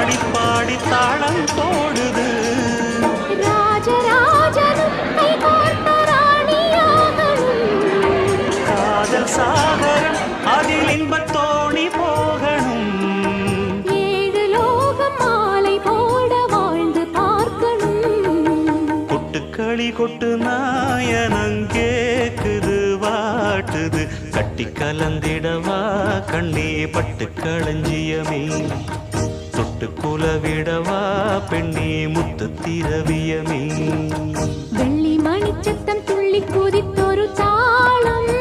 பாடி பாடி தாளம் போடுது. ராஜராஜனும் கை கோர்த்த ராணியாகணும். காதல் சாகரம் அதில் இன்பத்தோணி போகணும். ஏழு லோகம் மாலை போட வாழ்ந்து பார்க்கணும். கொட்டுக்களி கொட்டு நாயனங்கேக்குது வாட்டுது. கட்டி கலந்திடவா கண்ணே பட்டு களஞ்சியமே. தொட்டு குலவிடவா பெண்ணே முத்து திரவியமே. வெள்ளி மணிச்சத்தம் துள்ளி குதித்தொரு தாளம்